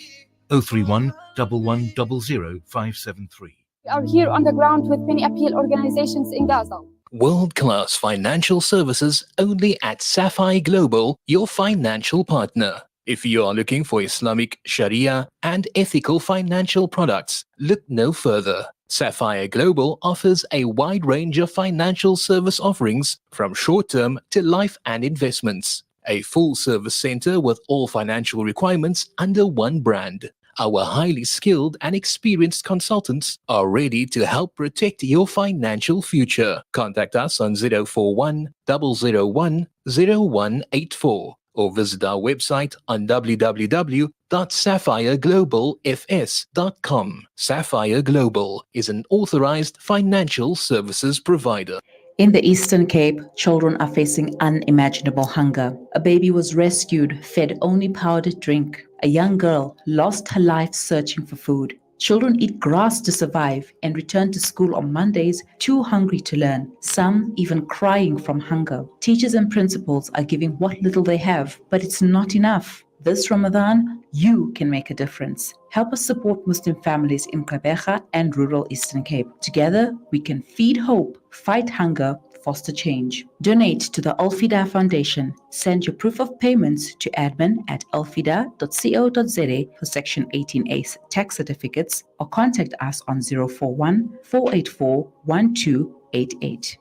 031 1100 573. We are here on the ground with many appeal organizations in Gaza. World-class financial services only at Sapphire Global, your financial partner. If you are looking for Islamic, Sharia, and ethical financial products, look no further. Sapphire Global offers a wide range of financial service offerings from short-term to life and investments. A full-service center with all financial requirements under one brand. Our highly skilled and experienced consultants are ready to help protect your financial future. Contact us on 041 001 0184 or visit our website on www.sapphireglobalfs.com. Sapphire Global is an authorized financial services provider. In the Eastern Cape, children are facing unimaginable hunger. A baby was rescued, fed only powdered drink. A young girl lost her life searching for food. Children eat grass to survive and return to school on Mondays too hungry to learn, some even crying from hunger. Teachers and principals are giving what little they have, but it's not enough. This Ramadan, you can make a difference. Help us support Muslim families in Gqeberha and rural Eastern Cape. Together, we can feed hope, fight hunger, foster change. Donate to the Al-Fida Foundation. Send your proof of payments to admin@alfida.co.za for Section 18A tax certificates or contact us on 041 484 1288.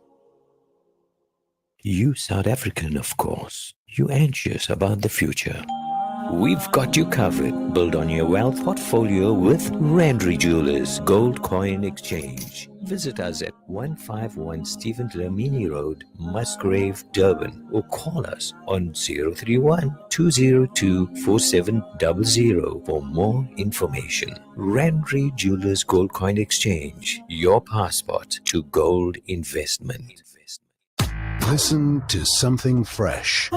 You South African, of course. You anxious about the future. We've got you covered. Build on your wealth portfolio with Randry Jewelers Gold Coin Exchange. Visit us at 151 Stephen Dlamini Road, Musgrave, Durban, or call us on 031 202 4700 for more information. Randry Jewelers Gold Coin Exchange, your passport to gold investment. Listen to something fresh.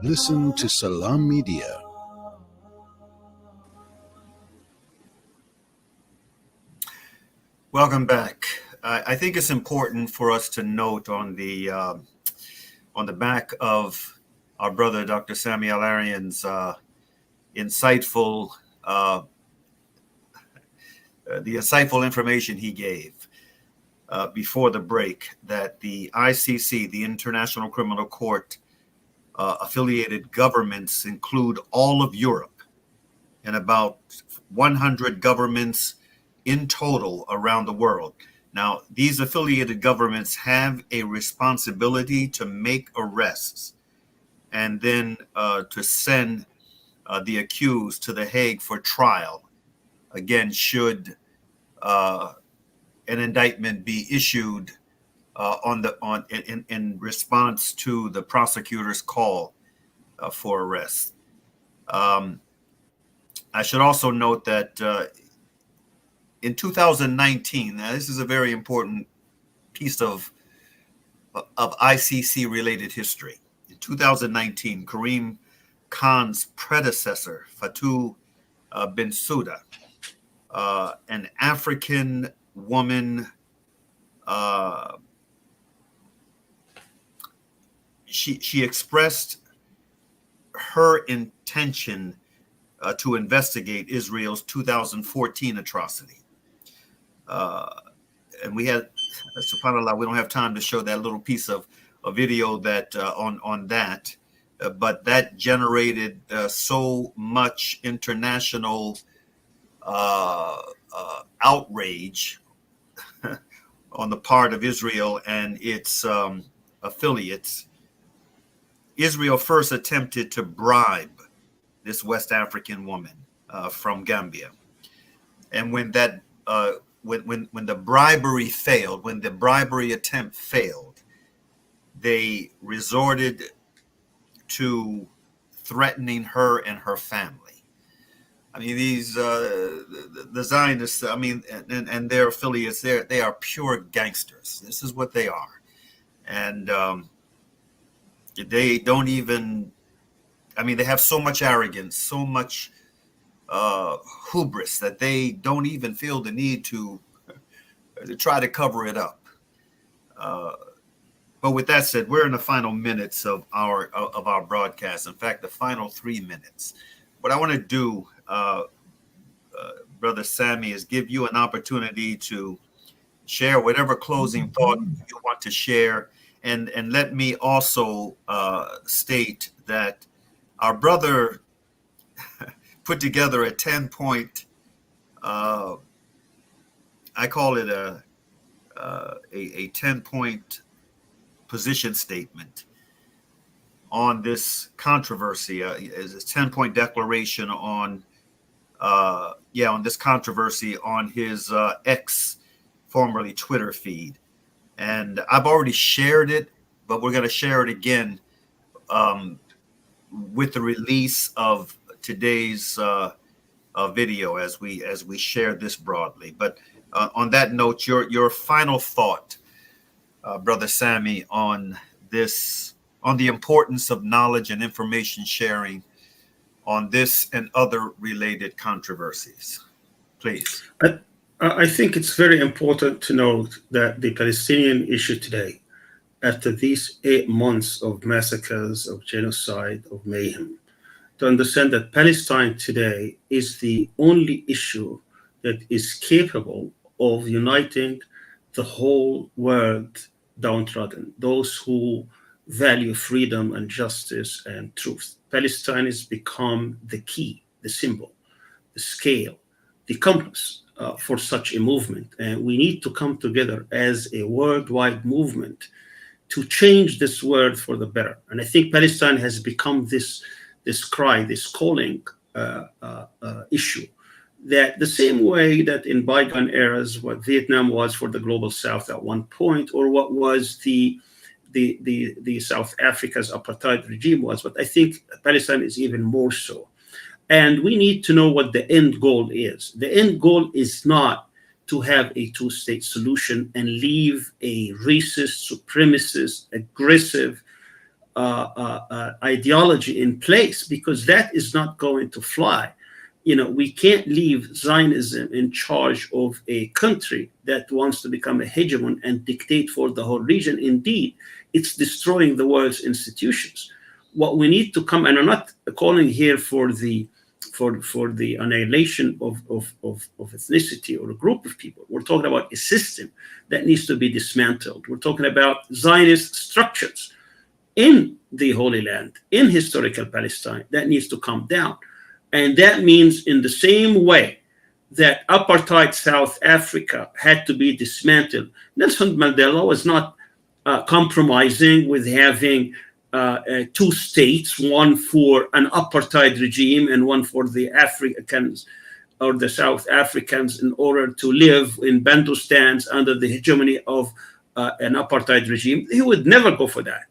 Listen to Salam Media. Welcome back. I think it's important for us to note on the back of our brother Dr. Samuel Arian's insightful information he gave before the break, that the ICC, the International Criminal Court, affiliated governments include all of Europe and about 100 governments in total around the world. Now, these affiliated governments have a responsibility to make arrests and then to send the accused to The Hague for trial. Again, should an indictment be issued in response to the prosecutor's call for arrest. I should also note that in 2019, now this is a very important piece of ICC related history. In 2019, Karim Khan's predecessor, Fatou Bensouda, an African woman, she expressed her intention to investigate Israel's 2014 atrocity. And we had, subhanAllah, we don't have time to show that little piece of a video that on that, but that generated so much international outrage on the part of Israel and its affiliates. Israel first attempted to bribe this West African woman from Gambia, and when that when the bribery failed, when the bribery attempt failed, they resorted to threatening her and her family. I mean, these the Zionists, I mean, and their affiliates, they are pure gangsters. This is what they are, and they don't even. I mean, they have so much arrogance, so much hubris that they don't even feel the need to try to cover it up. But with that said, we're in the final minutes of our broadcast. In fact, the final 3 minutes. What I want to do, Brother Sammy, is give you an opportunity to share whatever closing thought you want to share, and let me also state that our brother put together a 10-point, I call it a 10-point position statement on this controversy. Is a 10-point declaration on this controversy on his X, formerly Twitter feed. And I've already shared it, but we're going to share it again with the release of today's video as we share this broadly. But on that note, your final thought, Brother Sammy, on this, on the importance of knowledge and information sharing on this and other related controversies, please. I think it's very important to note that the Palestinian issue today, after these 8 months of massacres, of genocide, of mayhem, to understand that Palestine today is the only issue that is capable of uniting the whole world downtrodden, those who value freedom and justice and truth. Palestine has become the key, the symbol, the scale, the compass for such a movement. And we need to come together as a worldwide movement to change this world for the better. And I think Palestine has become this cry, this calling issue, that the same way that in bygone eras, what Vietnam was for the global South at one point, or what was the South Africa's apartheid regime was, but I think Palestine is even more so. And we need to know what the end goal is. The end goal is not to have a two-state solution and leave a racist, supremacist, aggressive ideology in place, because that is not going to fly. You know, we can't leave Zionism in charge of a country that wants to become a hegemon and dictate for the whole region. Indeed, it's destroying the world's institutions. What we need to come, and I'm not calling here for the annihilation of ethnicity or a group of people. We're talking about a system that needs to be dismantled. We're talking about Zionist structures in the Holy Land, in historical Palestine, that needs to come down. And that means in the same way that apartheid South Africa had to be dismantled, Nelson Mandela was not compromising with having two states, one for an apartheid regime and one for the Africans or the South Africans, in order to live in Bantustans under the hegemony of an apartheid regime. He would never go for that.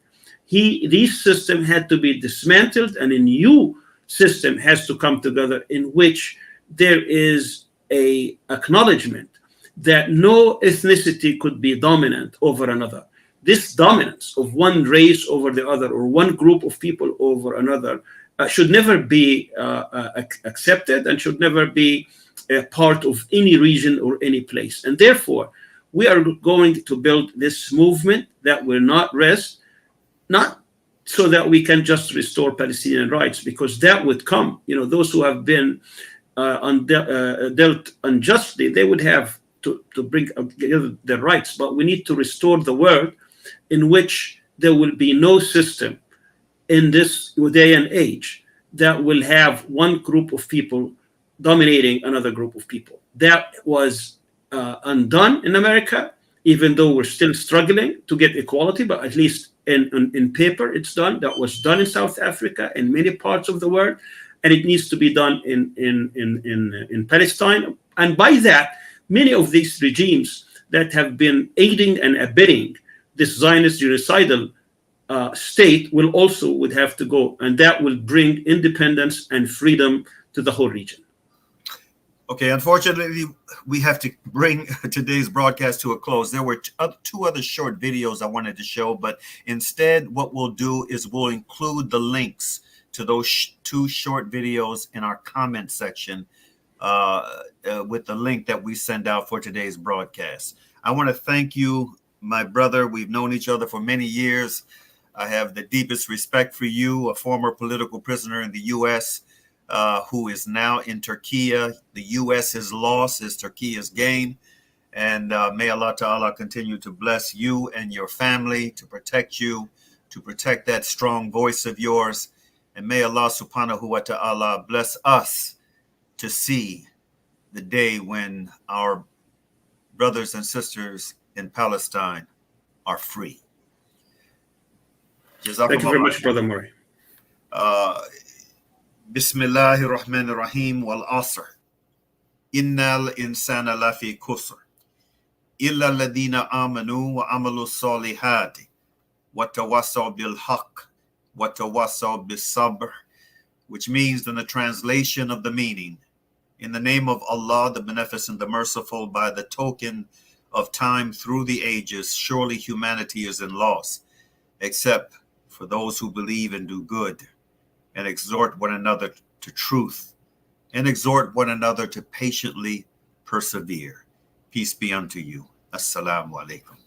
This system had to be dismantled, and a new system has to come together in which there is a acknowledgement that no ethnicity could be dominant over another. This dominance of one race over the other, or one group of people over another, should never be accepted and should never be a part of any region or any place. And therefore, we are going to build this movement that will not rest, not so that we can just restore Palestinian rights, because that would come, those who have been dealt unjustly, they would have to bring together their rights. But we need to restore the world in which there will be no system in this day and age that will have one group of people dominating another group of people. That was undone in America, even though we're still struggling to get equality, but at least in paper it's done. That was done in South Africa and many parts of the world, and it needs to be done in Palestine. And by that, many of these regimes that have been aiding and abetting this Zionist genocidal state would have to go, and that will bring independence and freedom to the whole region. Okay, unfortunately, we have to bring today's broadcast to a close. There were two other short videos I wanted to show, but instead what we'll do is we'll include the links to those two short videos in our comment section with the link that we send out for today's broadcast. I want to thank you, my brother. We've known each other for many years. I have the deepest respect for you, a former political prisoner in the U.S., who is now in Turkey. The U.S.'s loss is Turkey's gain. And may Allah Ta'ala continue to bless you and your family, to protect you, to protect that strong voice of yours. And may Allah Subhanahu wa Ta'ala bless us to see the day when our brothers and sisters in Palestine are free. Thank you very much, Brother Mauri. Bismillahir Rahmanir Rahim wal Asr. Innal insana lafi kusr. Illa alladhina amanu wa amalu salihati. Wa tawassaw bil haqq. Wa tawassaw bis sabr. Which means, in the translation of the meaning, in the name of Allah, the Beneficent, the Merciful, by the token of time through the ages, surely humanity is in loss, except for those who believe and do good, and exhort one another to truth, and exhort one another to patiently persevere. Peace be unto you. Assalamu alaikum.